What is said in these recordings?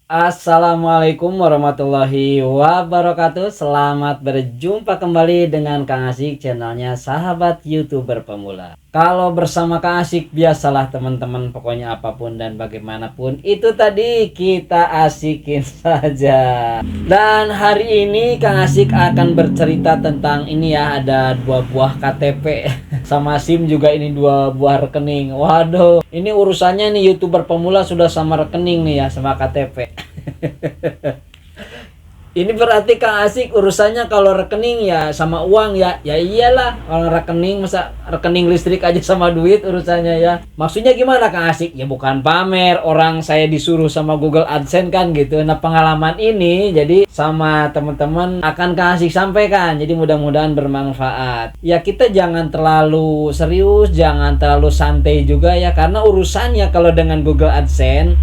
Assalamualaikum warahmatullahi wabarakatuh. Selamat berjumpa kembali dengan Kang Asik, channelnya sahabat YouTuber pemula. Kalau bersama Kang Asik, biasalah teman-teman, pokoknya apapun dan bagaimanapun itu tadi kita asikin saja. Dan hari ini Kang Asik akan bercerita tentang ini ya, ada 2 buah KTP sama SIM juga, ini 2 buah rekening. Waduh, ini urusannya nih YouTuber pemula sudah sama rekening nih ya, sama KTP. Ini berarti Kang Asik urusannya kalau rekening ya sama uang ya. Ya iyalah, orang rekening, masa rekening listrik aja sama duit urusannya ya. Maksudnya gimana Kang Asik? Ya bukan pamer, orang saya disuruh sama Google AdSense kan gitu. Nah, pengalaman ini jadi sama teman-teman akan Kang Asik sampaikan. Jadi mudah-mudahan bermanfaat. Ya kita jangan terlalu serius, jangan terlalu santai juga ya, karena urusannya kalau dengan Google AdSense,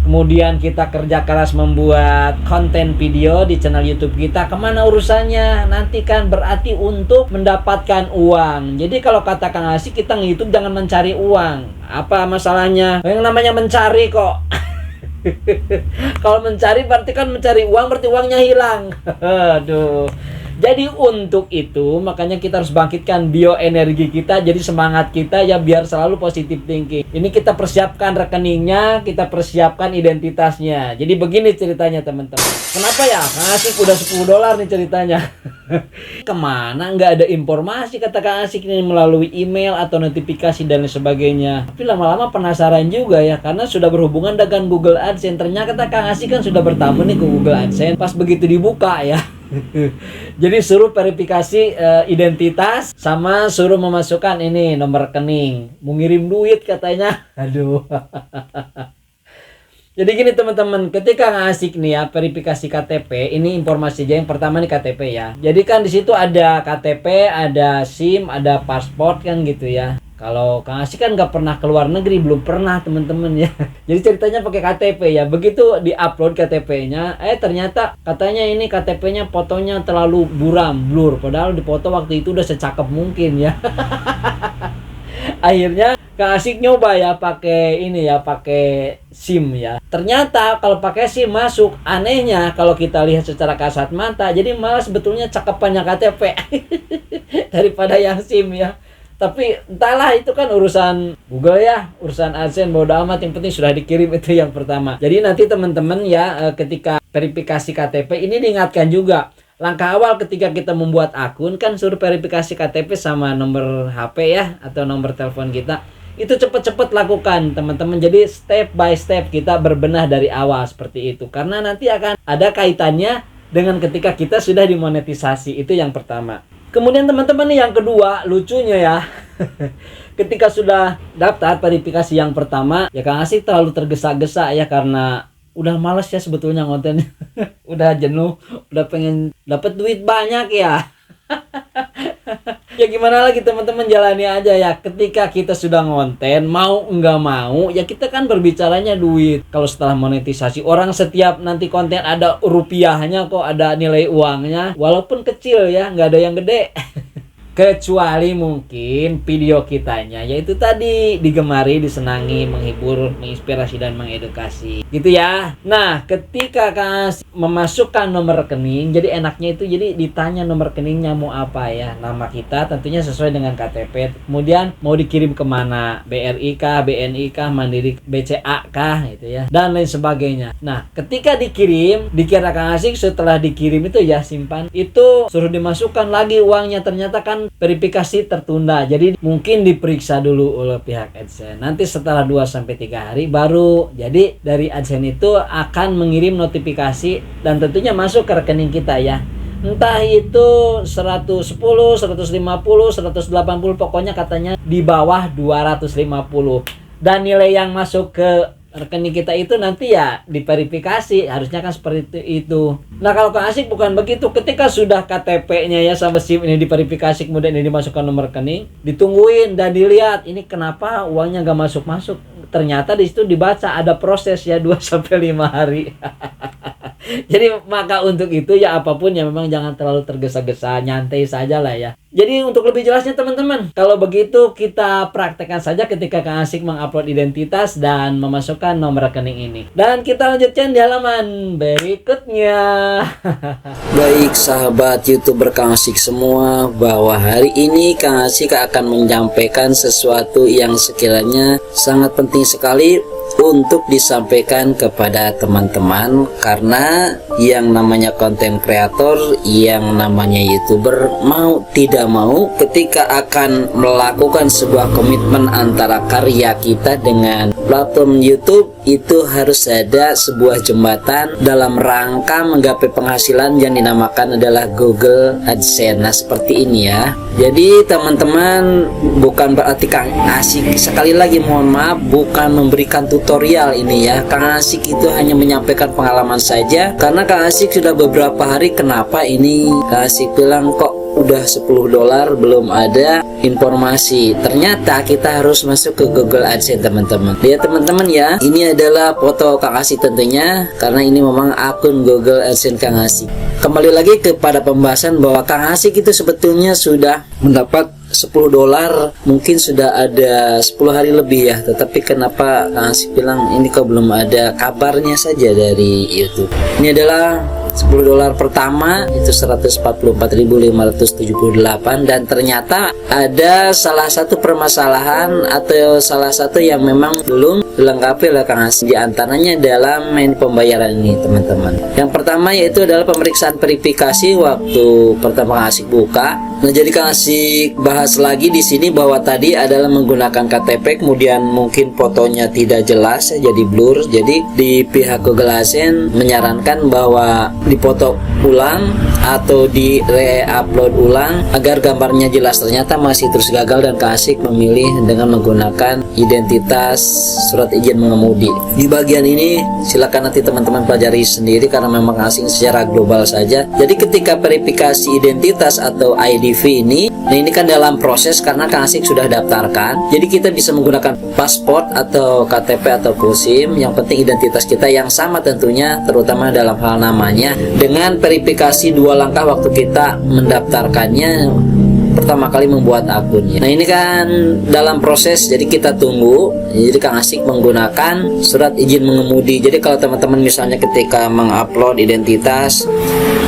kemudian kita kerja keras membuat konten video di channel YouTube kita, kemana urusannya? Nanti kan berarti untuk mendapatkan uang. Jadi kalau kata Kang Asik, kita nge-YouTube jangan mencari uang. Apa masalahnya? Yang namanya mencari kok. Kalau mencari berarti kan mencari uang, berarti uangnya hilang. Aduh. Jadi untuk itu makanya kita harus bangkitkan bioenergi kita, jadi semangat kita ya biar selalu positif thinking. Ini kita persiapkan rekeningnya, kita persiapkan identitasnya. Jadi begini ceritanya teman-teman. Kenapa ya? Kang Asik udah $10 nih ceritanya. Kemana nggak ada informasi kata Kang Asik ini melalui email atau notifikasi dan lain sebagainya. Tapi lama-lama penasaran juga ya, karena sudah berhubungan dengan Google AdSense. Ternyata Kang Asik kan sudah bertamu nih ke Google AdSense. Pas begitu dibuka ya, jadi suruh verifikasi identitas sama suruh memasukkan ini nomor rekening, mau ngirim duit katanya. Aduh. Jadi gini teman-teman, ketika ngasih nih ya verifikasi KTP, ini informasi aja yang pertama nih KTP ya. Jadi kan di situ ada KTP, ada SIM, ada paspor kan gitu ya. Kalau Kang Asik kan nggak pernah keluar negeri, belum pernah teman-teman ya. Jadi ceritanya pakai KTP ya. Begitu di-upload KTP-nya, ternyata katanya ini KTP-nya fotonya terlalu buram, blur. Padahal di foto waktu itu udah secakep mungkin ya. Akhirnya Kang Asik nyoba ya pakai ini ya, pakai SIM ya. Ternyata kalau pakai SIM masuk. Anehnya kalau kita lihat secara kasat mata, jadi malah sebetulnya cakepannya KTP daripada yang SIM ya. Tapi entahlah, itu kan urusan Google ya, urusan AdSense, bodo amat, yang penting sudah dikirim, itu yang pertama. Jadi nanti teman-teman ya, ketika verifikasi KTP ini diingatkan juga, langkah awal ketika kita membuat akun kan suruh verifikasi KTP sama nomor HP ya, atau nomor telepon kita. Itu cepet-cepet lakukan teman-teman. Jadi step by step kita berbenah dari awal seperti itu, karena nanti akan ada kaitannya dengan ketika kita sudah dimonetisasi. Itu yang pertama. Kemudian teman-teman yang kedua, lucunya ya, ketika sudah daftar verifikasi yang pertama, ya Kang Asik terlalu tergesa-gesa ya, karena udah males ya sebetulnya konten. Udah jenuh, udah pengen dapat duit banyak ya. Ya gimana lagi teman-teman, jalani aja ya. Ketika kita sudah ngonten, mau nggak mau ya kita kan berbicaranya duit. Kalau setelah monetisasi, orang setiap nanti konten ada rupiahnya kok, ada nilai uangnya, walaupun kecil ya, nggak ada yang gede. Kecuali mungkin video kitanya, yaitu tadi digemari, disenangi, menghibur, menginspirasi, dan mengedukasi gitu ya. Nah, ketika Kang Asik memasukkan nomor rekening, jadi enaknya itu jadi ditanya nomor rekeningnya mau apa ya. Nama kita tentunya sesuai dengan KTP. Kemudian mau dikirim kemana, BRI kah, BNI kah, Mandiri, BCA kah gitu ya, dan lain sebagainya. Nah, ketika dikirim, dikira Kang Asik setelah dikirim itu ya simpan, itu suruh dimasukkan lagi uangnya. Ternyata kan verifikasi tertunda, jadi mungkin diperiksa dulu oleh pihak AdSense. Nanti setelah 2-3 hari baru, jadi dari AdSense itu akan mengirim notifikasi dan tentunya masuk ke rekening kita ya. Entah itu 110, 150, 180, pokoknya katanya di bawah 250. Dan nilai yang masuk ke rekening kita itu nanti ya diverifikasi, harusnya kan seperti itu. Nah kalau Kang Asik bukan begitu, ketika sudah KTP-nya ya sama SIM ini diverifikasi, kemudian ini dimasukkan nomor rekening, ditungguin dan dilihat ini kenapa uangnya nggak masuk-masuk. Ternyata di situ dibaca ada proses ya 2-5 hari. Jadi maka untuk itu ya apapun ya memang jangan terlalu tergesa-gesa, nyantai saja lah ya. Jadi untuk lebih jelasnya teman-teman, kalau begitu kita praktekkan saja ketika Kang Asik mengupload identitas dan memasukkan nomor rekening ini. Dan kita lanjutkan di halaman berikutnya. Baik sahabat YouTuber Kang Asik semua, bahwa hari ini Kang Asik akan menyampaikan sesuatu yang sekiranya sangat penting sekali untuk disampaikan kepada teman-teman, karena yang namanya konten kreator, yang namanya YouTuber, mau tidak mau ketika akan melakukan sebuah komitmen antara karya kita dengan platform YouTube, itu harus ada sebuah jembatan dalam rangka menggapai penghasilan yang dinamakan adalah Google AdSense. Nah seperti ini ya. Jadi teman-teman, bukan berarti Kang Asik, sekali lagi mohon maaf, bukan memberikan tutorial ini ya. Kang Asik itu hanya menyampaikan pengalaman saja, karena Kang Asik sudah beberapa hari, kenapa ini Kang Asik bilang kok udah $10 belum ada informasi. Ternyata kita harus masuk ke Google AdSense teman-teman. Lihat teman-teman ya, ini adalah foto Kang Asik tentunya, karena ini memang akun Google AdSense Kang Asik. Kembali lagi kepada pembahasan bahwa Kang Asik itu sebetulnya sudah mendapat $10, mungkin sudah ada 10 hari lebih ya. Tetapi kenapa Kang Asik bilang ini kok belum ada kabarnya saja dari YouTube. Ini adalah $10 pertama itu 144.578, dan ternyata ada salah satu permasalahan atau salah satu yang memang belum dilengkapi oleh Kang Asik, di antaranya dalam main pembayaran ini teman-teman. Yang pertama yaitu adalah pemeriksaan verifikasi waktu pertama Kang Asik buka. Nah jadi Kang Asik bahas lagi di sini bahwa tadi adalah menggunakan KTP, kemudian mungkin fotonya tidak jelas ya, jadi blur. Jadi di pihak Google AdSense menyarankan bahwa dipoto ulang atau di re-upload ulang agar gambarnya jelas. Ternyata masih terus gagal, dan Kang Asik memilih dengan menggunakan identitas surat izin mengemudi. Di bagian ini silakan nanti teman-teman pelajari sendiri, karena memang Kang Asik secara global saja. Jadi ketika verifikasi identitas atau IDV ini, nah ini kan dalam proses karena Kang Asik sudah daftarkan. Jadi kita bisa menggunakan paspor atau KTP atau SIM, yang penting identitas kita yang sama tentunya, terutama dalam hal namanya, dengan verifikasi 2 langkah waktu kita mendaftarkannya pertama kali membuat akunnya. Nah ini kan dalam proses, jadi kita tunggu. Jadi Kang Asik menggunakan surat izin mengemudi. Jadi kalau teman-teman misalnya ketika mengupload identitas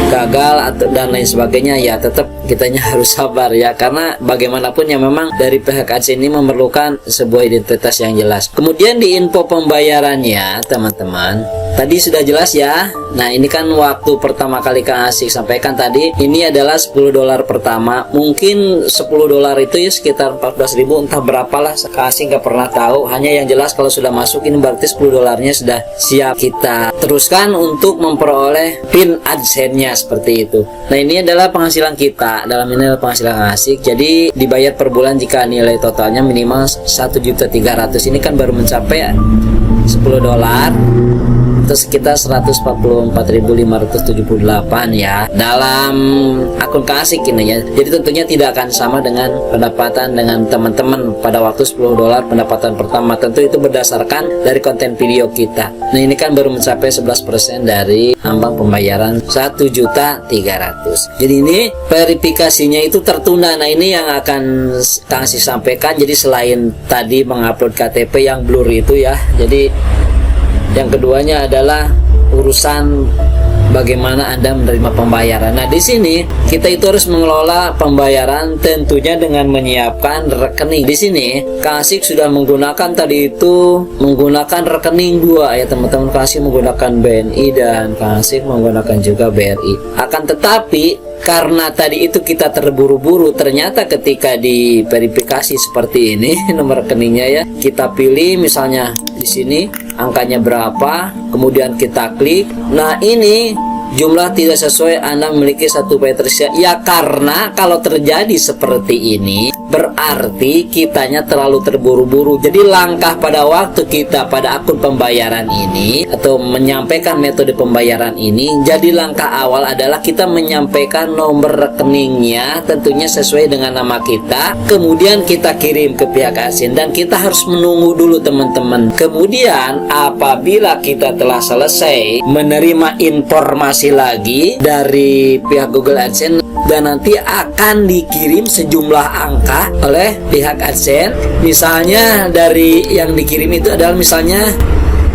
gagal atau dan lain sebagainya, ya tetap kitanya harus sabar ya, karena bagaimanapun ya memang dari pihak AdSense ini memerlukan sebuah identitas yang jelas. Kemudian di info pembayarannya teman-teman, tadi sudah jelas ya. Nah ini kan waktu pertama kali Kang Asik sampaikan tadi, ini adalah $10 pertama. Mungkin $10 itu ya sekitar 14.000, entah berapalah, Kang Asik nggak pernah tahu. Hanya yang jelas kalau sudah masuk ini berarti $10-nya sudah siap kita teruskan untuk memperoleh PIN AdSense-nya seperti itu. Nah ini adalah penghasilan kita, dalam ini adalah penghasilan Kang Asik. Jadi dibayar per bulan jika nilai totalnya minimal 1.300.000. Ini kan baru mencapai $10 itu sekitar 144.578 ya dalam akun Kang Asik ini ya. Jadi tentunya tidak akan sama dengan pendapatan dengan teman-teman pada waktu $10 pendapatan pertama. Tentu itu berdasarkan dari konten video kita. Nah ini kan baru mencapai 11% dari ambang pembayaran 1.300.000. Jadi ini verifikasinya itu tertunda. Nah ini yang akan Kang Asik sampaikan. Jadi selain tadi mengupload KTP yang blur itu ya, jadi yang keduanya adalah urusan bagaimana Anda menerima pembayaran. Nah, di sini kita itu harus mengelola pembayaran tentunya dengan menyiapkan rekening. Di sini Kang Asik sudah menggunakan tadi itu menggunakan rekening 2 ya teman-teman. Kang Asik menggunakan BNI dan Kang Asik menggunakan juga BRI. Akan tetapi karena tadi itu kita terburu-buru, ternyata ketika di verifikasi seperti ini nomor rekeningnya ya, kita pilih misalnya di sini angkanya berapa, kemudian kita klik. Nah ini jumlah tidak sesuai, Anda memiliki satu bayar tersiap. Ya karena kalau terjadi seperti ini berarti kitanya terlalu terburu-buru. Jadi langkah pada waktu kita pada akun pembayaran ini atau menyampaikan metode pembayaran ini, jadi langkah awal adalah kita menyampaikan nomor rekeningnya tentunya sesuai dengan nama kita, kemudian kita kirim ke pihak AdSense dan kita harus menunggu dulu teman-teman. Kemudian apabila kita telah selesai menerima informasi lagi dari pihak Google AdSense dan nanti akan dikirim sejumlah angka oleh pihak AdSense. Misalnya dari yang dikirim itu adalah misalnya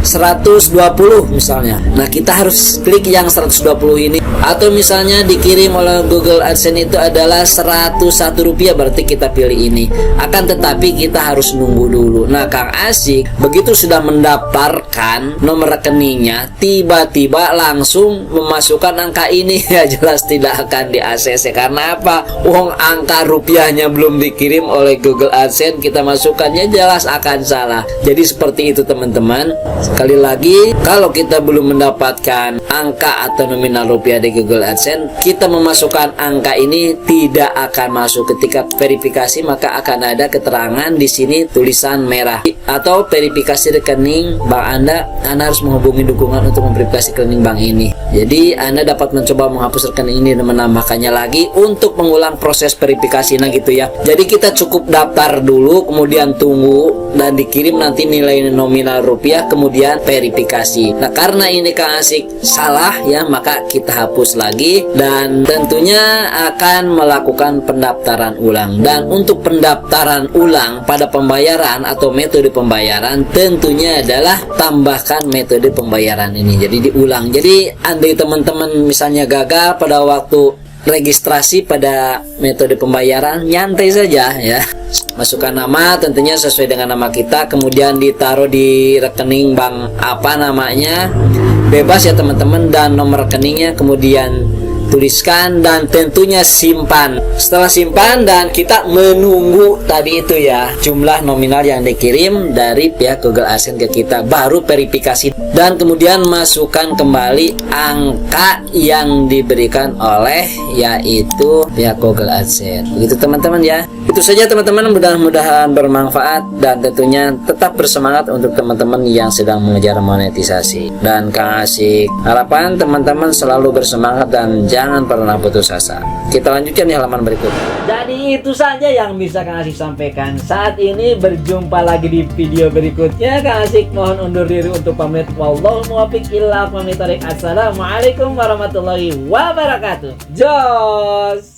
120 misalnya. Nah, kita harus klik yang 120 ini. Atau misalnya dikirim oleh Google AdSense itu adalah Rp101, berarti kita pilih ini. Akan tetapi kita harus nunggu dulu. Nah, Kang Asik begitu sudah mendaftarkan nomor rekeningnya, tiba-tiba langsung memasukkan angka ini, ya jelas tidak akan di ACC. Karena apa? Uang angka rupiahnya belum dikirim oleh Google AdSense, kita masukkannya jelas akan salah. Jadi seperti itu teman-teman. Sekali lagi, kalau kita belum mendapatkan angka atau nominal rupiah di Google AdSense, kita memasukkan angka ini tidak akan masuk. Ketika verifikasi maka akan ada keterangan di sini tulisan merah atau verifikasi rekening bank Anda harus menghubungi dukungan untuk memverifikasi rekening bank ini. Jadi Anda dapat mencoba menghapus rekening ini dan menambahkannya lagi untuk mengulang proses verifikasi, nah gitu ya. Jadi kita cukup daftar dulu, kemudian tunggu dan dikirim nanti nilai nominal rupiah, kemudian verifikasi. Nah, karena ini Kang Asik salah ya, maka kita hapus lagi dan tentunya akan melakukan pendaftaran ulang. Dan untuk pendaftaran ulang pada pembayaran atau metode pembayaran tentunya adalah tambahkan metode pembayaran ini. Jadi diulang. Jadi andai teman-teman misalnya gagal pada waktu registrasi pada metode pembayaran, nyantai saja ya. Masukkan nama tentunya sesuai dengan nama kita, kemudian ditaruh di rekening bank apa namanya, bebas ya teman-teman, dan nomor rekeningnya kemudian tuliskan dan tentunya simpan. Setelah simpan dan kita menunggu tadi itu ya jumlah nominal yang dikirim dari pihak Google AdSense ke kita, baru verifikasi dan kemudian masukkan kembali angka yang diberikan oleh yaitu pihak Google AdSense. Begitu teman-teman ya. Itu saja teman-teman, mudah-mudahan bermanfaat dan tentunya tetap bersemangat untuk teman-teman yang sedang mengejar monetisasi. Dan Kang Asik harapan teman-teman selalu bersemangat dan jangan pernah putus asa. Kita lanjutkan di halaman berikutnya. Jadi itu saja yang bisa Kang Asik sampaikan saat ini. Berjumpa lagi di video berikutnya. Kang Asik mohon undur diri untuk pamit. Wallahu muwaffiq ila aqwamit thoriq. Assalamualaikum warahmatullahi wabarakatuh. Jos.